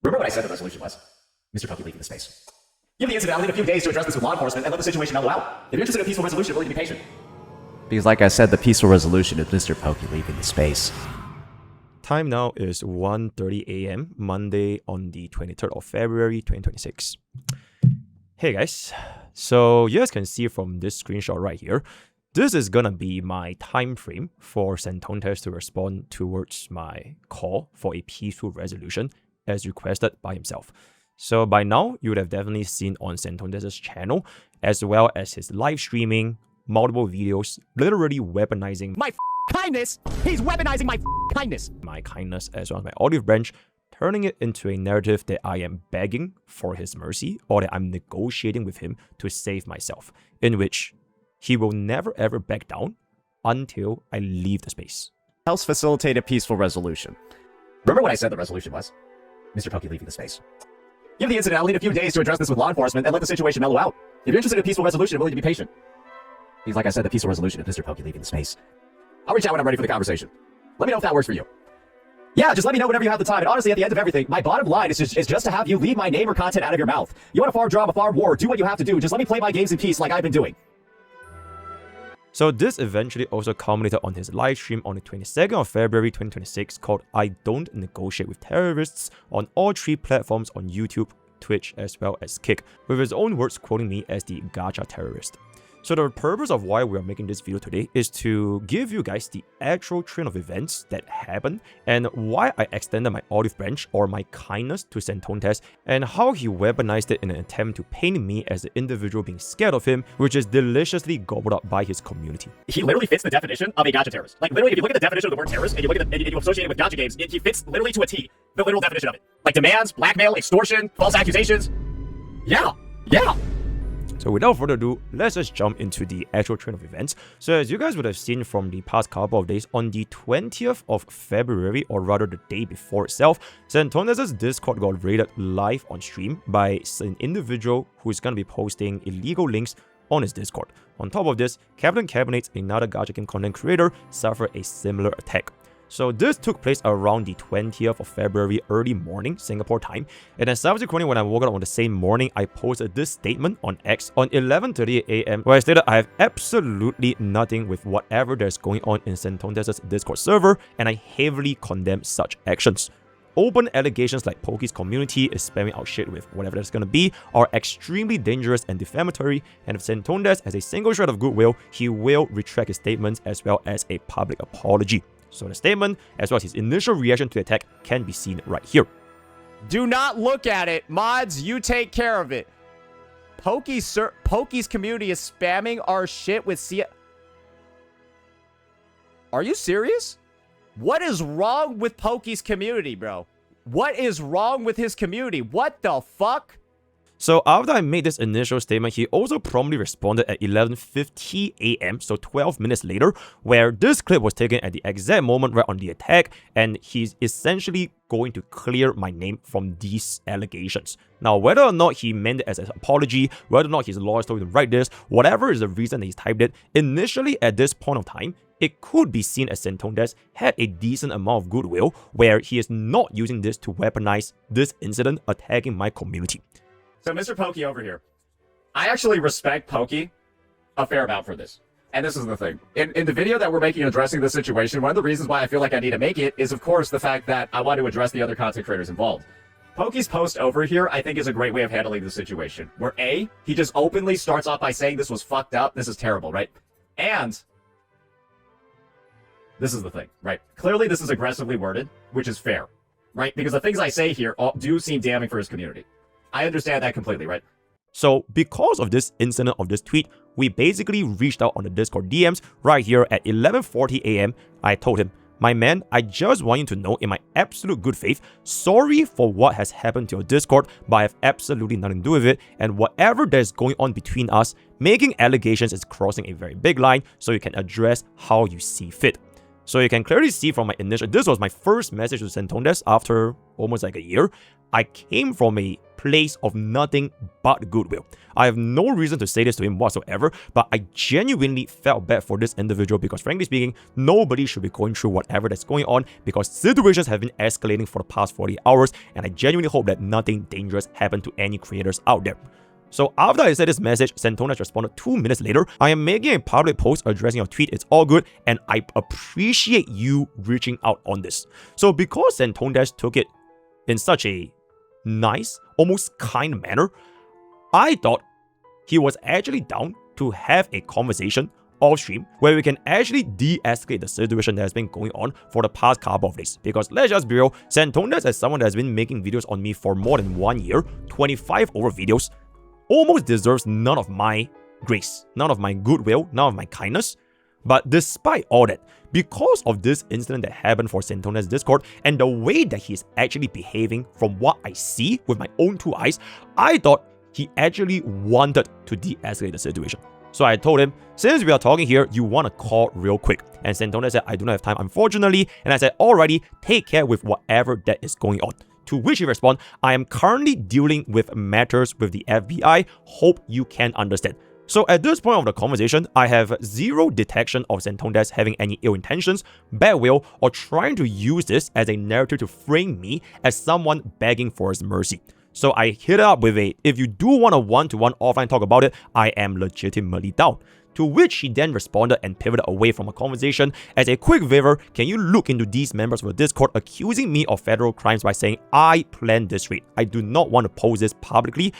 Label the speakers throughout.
Speaker 1: Remember what I said the resolution was? MrPokke leaving the space. Give the incident, I'll need a few days to address this with law enforcement and let the situation mellow out. If you're interested in a peaceful resolution, willing to be patient.
Speaker 2: Because like I said, the peaceful resolution is MrPokke leaving the space.
Speaker 3: Time now is 1:30 a.m. Monday on the 23rd of February 2026. Hey guys, so you guys can see from this screenshot right here, this is gonna be my time frame for Santontes to respond towards my call for a peaceful resolution as requested by himself. So by now, you would have definitely seen on Santontes' channel, as well as his live streaming, multiple videos, literally weaponizing
Speaker 4: my kindness. He's weaponizing my kindness.
Speaker 3: My kindness as well as my olive branch, turning it into a narrative that I am begging for his mercy or that I'm negotiating with him to save myself, in which he will never ever back down until I leave the space.
Speaker 2: Helps facilitate a peaceful resolution.
Speaker 1: Remember what I said the resolution was? MrPokke leaving the space. Give the incident, I'll need a few days to address this with law enforcement and let the situation mellow out. If you're interested in a peaceful resolution, willing to be patient.
Speaker 2: Because like I said, the peaceful resolution is MrPokke leaving the space.
Speaker 1: I'll reach out when I'm ready for the conversation. Let me know if that works for you. Yeah, just let me know whenever you have the time. And honestly, at the end of everything, my bottom line is just to have you leave my name or content out of your mouth. You want a farm job, a farm war, do what you have to do. Just let me play my games in peace like I've been doing.
Speaker 3: So this eventually also culminated on his live stream on the 22nd of February 2026 called I Don't Negotiate with Terrorists on all 3 platforms on YouTube, Twitch, as well as Kick, with his own words quoting me as the gacha terrorist. So the purpose of why we are making this video today is to give you guys the actual train of events that happened and why I extended my olive branch or my kindness to Santontes and how he weaponized it in an attempt to paint me as the individual being scared of him, which is deliciously gobbled up by his community.
Speaker 1: He literally fits the definition of a gacha terrorist. Like literally, if you look at the definition of the word terrorist and you look at and you associate it with gacha games, he fits literally to a T, the literal definition of it. Like demands, blackmail, extortion, false accusations. Yeah.
Speaker 3: So without further ado, let's just jump into the actual train of events. So as you guys would have seen from the past couple of days, on the 20th of February, or rather the day before itself, Santontes' Discord got raided live on stream by an individual who is going to be posting illegal links on his Discord. On top of this, Captain Cabinet, another gacha game content creator, suffered a similar attack. So this took place around the 20th of February, early morning, Singapore time. And then subsequently, when I woke up on the same morning, I posted this statement on X on 11:38 a.m. where I stated I have absolutely nothing with whatever that's going on in Santontes' Discord server, and I heavily condemn such actions. Open allegations like Pokke's community is spamming out shit with whatever that's gonna be are extremely dangerous and defamatory, and if Santontes has a single shred of goodwill, he will retract his statements as well as a public apology. So the statement, as well as his initial reaction to the attack, can be seen right here.
Speaker 4: Do not look at it. Mods, you take care of it. Pokke's community is spamming our shit with Are you serious? What is wrong with Pokke's community, bro? What is wrong with his community? What the fuck?
Speaker 3: So after I made this initial statement, he also promptly responded at 11:50 a.m, so 12 minutes later, where this clip was taken at the exact moment right on the attack, and he's essentially going to clear my name from these allegations. Now, whether or not he meant it as an apology, whether or not his lawyers told him to write this, whatever is the reason that he's typed it, initially at this point of time, it could be seen as Santontes had a decent amount of goodwill, where he is not using this to weaponize this incident attacking my community.
Speaker 1: So MrPokke over here, I actually respect Pokke a fair amount for this. And this is the thing. In the video that we're making addressing this situation, one of the reasons why I feel like I need to make it is, of course, the fact that I want to address the other content creators involved. Pokke's post over here, I think, is a great way of handling the situation. Where A, he just openly starts off by saying this was fucked up, this is terrible, right? And this is the thing, right? Clearly this is aggressively worded, which is fair, right? Because the things I say here do seem damning for his community. I understand that completely, right?
Speaker 3: So because of this incident of this tweet, we basically reached out on the Discord DMs right here at 11:40 a.m. I told him, my man, I just want you to know in my absolute good faith, sorry for what has happened to your Discord, but I have absolutely nothing to do with it, and whatever that's going on between us, making allegations is crossing a very big line, so you can address how you see fit. So you can clearly see from my initial, this was my first message to Santontes after almost like a year. I came from a place of nothing but goodwill. I have no reason to say this to him whatsoever, but I genuinely felt bad for this individual because frankly speaking, nobody should be going through whatever that's going on because situations have been escalating for the past 40 hours and I genuinely hope that nothing dangerous happened to any creators out there. So after I said this message, Santonas responded 2 minutes later, I am making a public post addressing your tweet, it's all good, and I appreciate you reaching out on this. So because Santonas took it in such a nice, almost kind manner, I thought he was actually down to have a conversation off stream where we can actually de-escalate the situation that has been going on for the past couple of days. Because let's just be real, Santonas as someone that has been making videos on me for more than 1 year, 25 over videos, almost deserves none of my grace, none of my goodwill, none of my kindness. But despite all that, because of this incident that happened for Santonas Discord and the way that he is actually behaving from what I see with my own 2 eyes, I thought he actually wanted to de-escalate the situation. So I told him, since we are talking here, you want to call real quick. And Santonas said, I do not have time, unfortunately. And I said, alrighty, take care with whatever that is going on. To which he responded, I am currently dealing with matters with the FBI. Hope you can understand. So at this point of the conversation, I have zero detection of Santonas having any ill intentions, bad will, or trying to use this as a narrative to frame me as someone begging for his mercy. So I hit it up with a, if you do want a one-to-one offline talk about it, I am legitimately down. To which he then responded and pivoted away from a conversation. As a quick favor, can you look into these members of the Discord accusing me of federal crimes by saying I planned this raid? I do not want to post this publicly,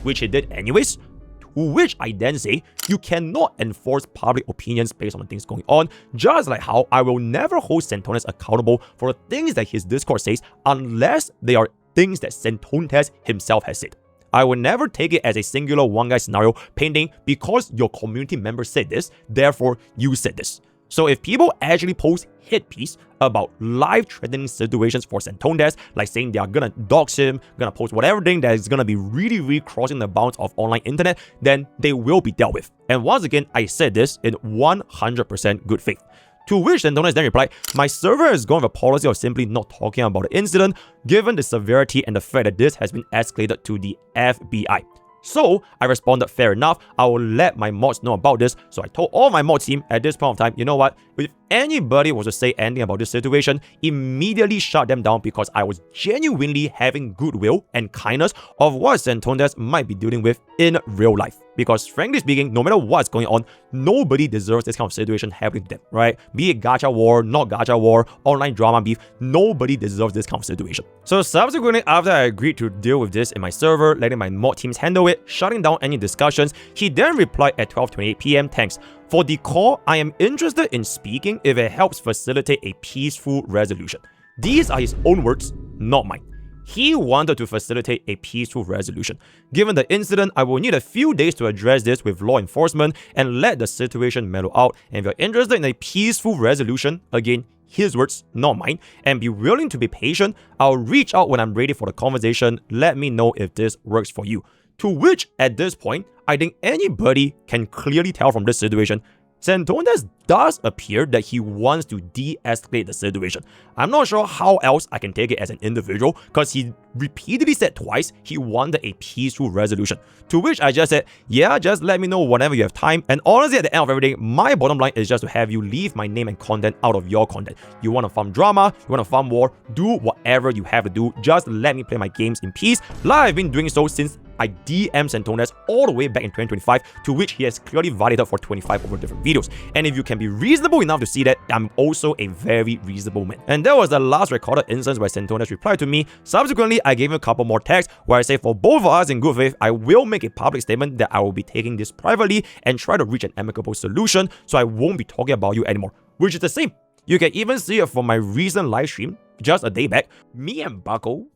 Speaker 3: which he did anyways. To which I then say, you cannot enforce public opinions based on the things going on, just like how I will never hold Santonas accountable for the things that his Discord says unless they are things that Santonas himself has said. I will never take it as a singular one guy scenario painting because your community member said this, therefore you said this. So if people actually post hit piece about life-threatening situations for Santonas, like saying they are gonna dox him, gonna post whatever thing that is gonna be really crossing the bounds of online internet, then they will be dealt with. And once again, I said this in 100% good faith. To which Santonas then replied, my server has gone with a policy of simply not talking about the incident, given the severity and the fact that this has been escalated to the FBI. So I responded, fair enough, I will let my mods know about this. So I told all my mod team at this point of time, you know what, if anybody was to say anything about this situation, immediately shut them down because I was genuinely having goodwill and kindness of what Santonas might be dealing with in real life. Because frankly speaking, no matter what's going on, nobody deserves this kind of situation happening to them, right? Be it gacha war, not gacha war, online drama beef, nobody deserves this kind of situation. So subsequently, after I agreed to deal with this in my server, letting my mod teams handle it, shutting down any discussions, he then replied at 12:28 PM, thanks. For the call, I am interested in speaking if it helps facilitate a peaceful resolution. These are his own words, not mine. He wanted to facilitate a peaceful resolution. Given the incident, I will need a few days to address this with law enforcement and let the situation mellow out. And if you're interested in a peaceful resolution, again, his words, not mine, and be willing to be patient, I'll reach out when I'm ready for the conversation. Let me know if this works for you. To which, at this point, I think anybody can clearly tell from this situation, Santonas does appear that he wants to de-escalate the situation. I'm not sure how else I can take it as an individual because he repeatedly said twice he wanted a peaceful resolution. To which I just said, yeah, just let me know whenever you have time. And honestly, at the end of everything, my bottom line is just to have you leave my name and content out of your content. You want to farm drama, you want to farm war, do whatever you have to do. Just let me play my games in peace. Like I've been doing so since I DM'd Santonas all the way back in 2025, to which he has clearly validated for 25 over different videos. And if you can be reasonable enough to see that, I'm also a very reasonable man. And that was the last recorded instance where Santonas replied to me. Subsequently, I gave him a couple more texts where I say for both of us in good faith, I will make a public statement that I will be taking this privately and try to reach an amicable solution, so I won't be talking about you anymore. Which is the same. You can even see it from my recent live stream, just a day back. Me and Bucko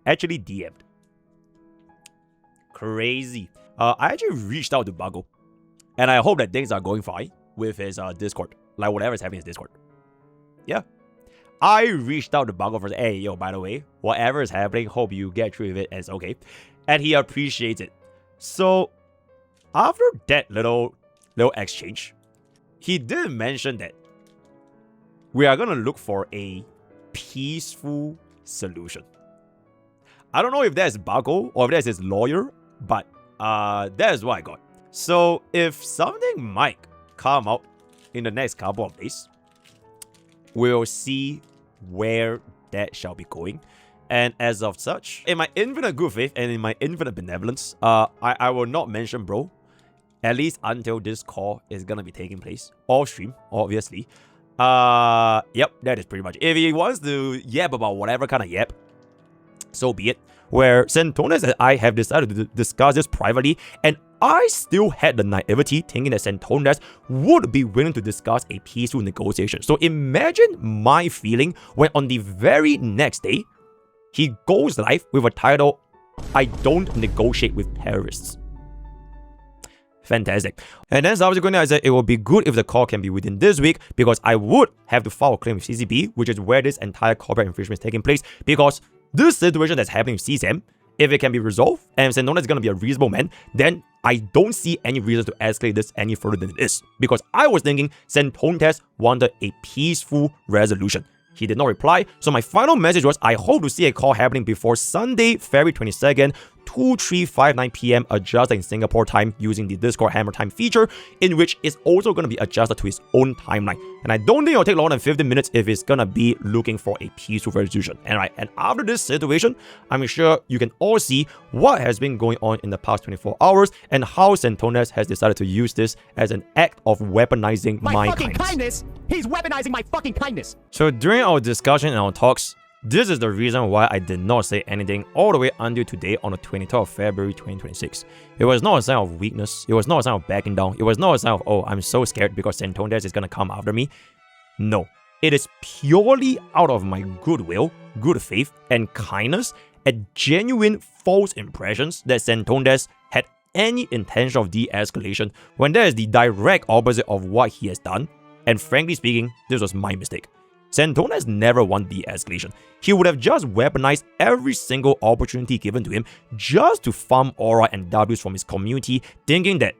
Speaker 3: actually DM'd. Crazy. I actually reached out to Bucko, and I hope that things are going fine with his Discord, like whatever's happening in his Discord. Yeah, I reached out to Bucko for, hey, yo, by the way, whatever is happening, hope you get through with it and it's okay, and he appreciates it. So after that little exchange, he did mention that we are gonna look for a peaceful solution. I don't know if that's Bago or if that's his lawyer, but that is what I got. So if something might come out in the next couple of days, we'll see where that shall be going. And as of such, in my infinite good faith and in my infinite benevolence, I will not mention bro, at least until this call is gonna be taking place. Off stream, obviously. Yep, that is pretty much it. If he wants to yap about whatever kind of yap, so be it. Where Santones and I have decided to discuss this privately, and I still had the naivety thinking that Santones would be willing to discuss a peaceful negotiation. So imagine my feeling when on the very next day, he goes live with a title, I don't negotiate with terrorists. Fantastic. And then subsequently I said it would be good if the call can be within this week, because I would have to file a claim with CCP, which is where this entire copyright infringement is taking place, because this situation that's happening with CSAM, if it can be resolved and Santones is going to be a reasonable man, then I don't see any reason to escalate this any further than it is. Because I was thinking Santones wanted a peaceful resolution. He did not reply, so my final message was I hope to see a call happening before Sunday, February 22nd, 2359 PM adjusted in Singapore time using the Discord Hammer Time feature, in which it's also going to be adjusted to his own timeline. And I don't think it'll take longer than 15 minutes if it's going to be looking for a peaceful resolution. And after this situation, I'm sure you can all see what has been going on in the past 24 hours and how Santones has decided to use this as an act of weaponizing my fucking kindness.
Speaker 4: He's weaponizing my fucking kindness.
Speaker 3: So during our discussion and our talks, this is the reason why I did not say anything all the way until today on the 23rd of February 2026. It was not a sign of weakness. It was not a sign of backing down. It was not a sign of, oh, I'm so scared because Santones is going to come after me. No. It is purely out of my goodwill, good faith, and kindness at genuine false impressions that Santones had any intention of de-escalation when that is the direct opposite of what he has done. And frankly speaking, this was my mistake. Santones never wanted de-escalation. He would have just weaponized every single opportunity given to him just to farm aura and W's from his community, thinking that,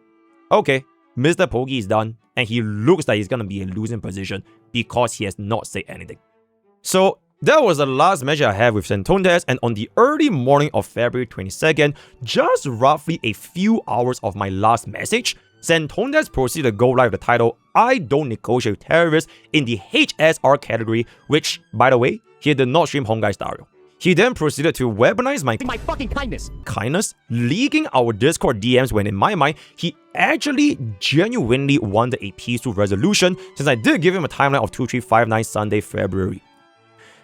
Speaker 3: okay, MrPokke is done, and he looks like he's gonna be in a losing position because he has not said anything. So that was the last message I have with Santones, and on the early morning of February 22nd, just roughly a few hours of my last message, Santones proceeded to go live with the title, I don't negotiate with terrorists in the HSR category, which, by the way, he did not stream Honkai style. He then proceeded to weaponize my
Speaker 4: fucking
Speaker 3: kindness, leaking our Discord DMs when in my mind, he actually genuinely wanted a peaceful resolution since I did give him a timeline of 2359 Sunday, February.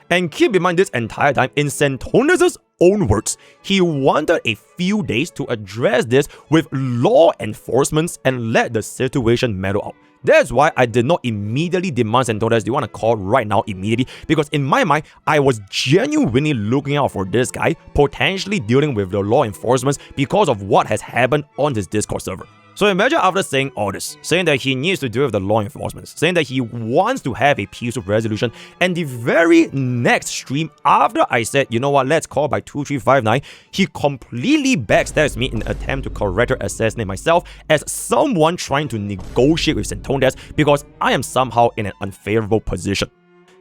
Speaker 3: And keep in mind this entire time, in Santones' own words, he wanted a few days to address this with law enforcement and let the situation mellow out. That's why I did not immediately demand Santones, do you want to call right now immediately? Because in my mind, I was genuinely looking out for this guy, potentially dealing with the law enforcement because of what has happened on his Discord server. So imagine after saying all this, saying that he needs to deal with the law enforcement, saying that he wants to have a peaceful resolution, and the very next stream after I said, you know what, let's call by 2359, he completely backstabs me in an attempt to correctly assassinate myself as someone trying to negotiate with Santones because I am somehow in an unfavorable position.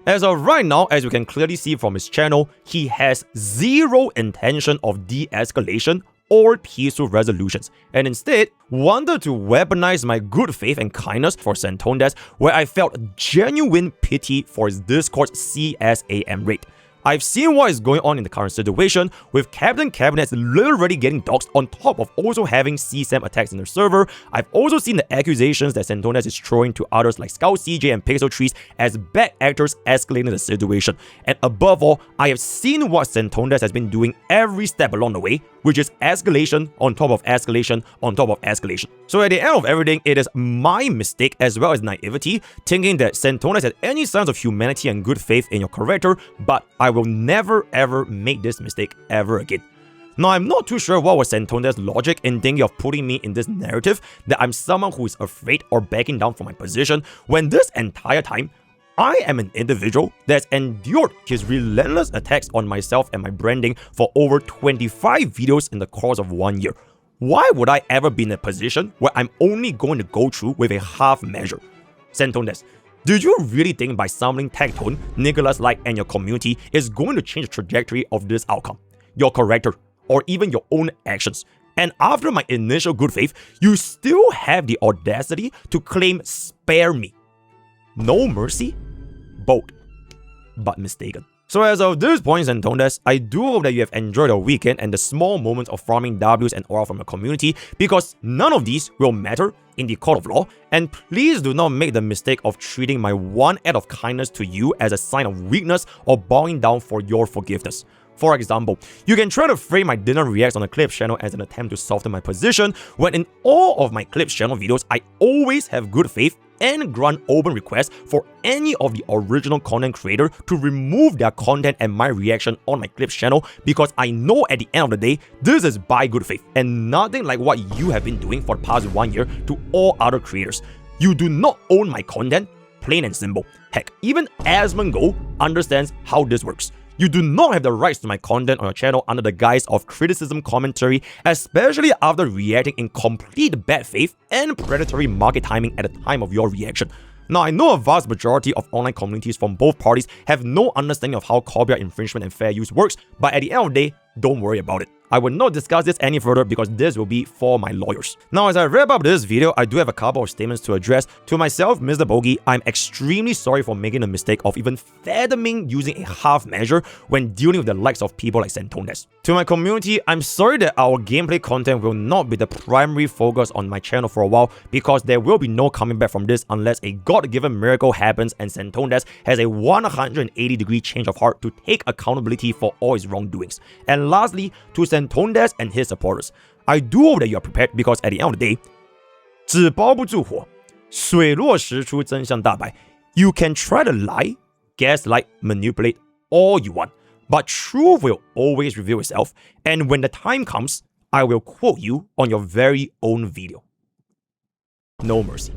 Speaker 3: As of right now, as you can clearly see from his channel, he has zero intention of de-escalation or peaceful resolutions, and instead wanted to weaponize my good faith and kindness for Santones, where I felt genuine pity for his Discord CSAM rate. I've seen what is going on in the current situation, with Captain Cabinets literally getting doxxed on top of also having CSAM attacks in their server. I've also seen the accusations that Santones is throwing to others like Scout CJ and Pixel Trees as bad actors escalating the situation. And above all, I have seen what Santones has been doing every step along the way, which is escalation on top of escalation on top of escalation. So at the end of everything, it is my mistake as well as naivety, thinking that Santones had any signs of humanity and good faith in your character, but I will never ever make this mistake ever again. Now, I'm not too sure what was Santones' logic in thinking of putting me in this narrative that I'm someone who is afraid or backing down from my position, when this entire time, I am an individual that's endured his relentless attacks on myself and my branding for over 25 videos in the course of 1 year. Why would I ever be in a position where I'm only going to go through with a half measure? Santones, did you really think by summoning Tectone, Nicholas Light, and your community is going to change the trajectory of this outcome? your character, or even your own actions. And after my initial good faith, you still have the audacity to claim spare me. No mercy? Bold, but mistaken. So as of this point, Santondes, I do hope that you have enjoyed the weekend and the small moments of farming Ws and aura from your community, because none of these will matter in the court of law. And please do not make the mistake of treating my one act of kindness to you as a sign of weakness or bowing down for your forgiveness. For example, you can try to frame my dinner reacts on the Clips channel as an attempt to soften my position, when in all of my Clips channel videos, I always have good faith and grant open requests for any of the original content creator to remove their content and my reaction on my Clips channel, because I know at the end of the day, this is by good faith and nothing like what you have been doing for the past 1 year to all other creators. You do not own my content, plain and simple. Heck, even Asmongo understands how this works. You do not have the rights to my content on your channel under the guise of criticism commentary, especially after reacting in complete bad faith and predatory market timing at the time of your reaction. Now, I know a vast majority of online communities from both parties have no understanding of how copyright infringement and fair use works, but at the end of the day, don't worry about it. I will not discuss this any further because this will be for my lawyers. Now, as I wrap up this video, I do have a couple of statements to address. To myself, MrPokke, I'm extremely sorry for making the mistake of even fathoming using a half measure when dealing with the likes of people like Santondes. To my community, I'm sorry that our gameplay content will not be the primary focus on my channel for a while, because there will be no coming back from this unless a God-given miracle happens and Santondes has a 180-degree change of heart to take accountability for all his wrongdoings. And lastly, to Santondes and his supporters, I do hope that you are prepared, because at the end of the day, 纸包不住火，水落石出，真相大白. You can try to lie, gaslight, manipulate all you want, but truth will always reveal itself, and when the time comes, I will quote you on your very own video. No mercy.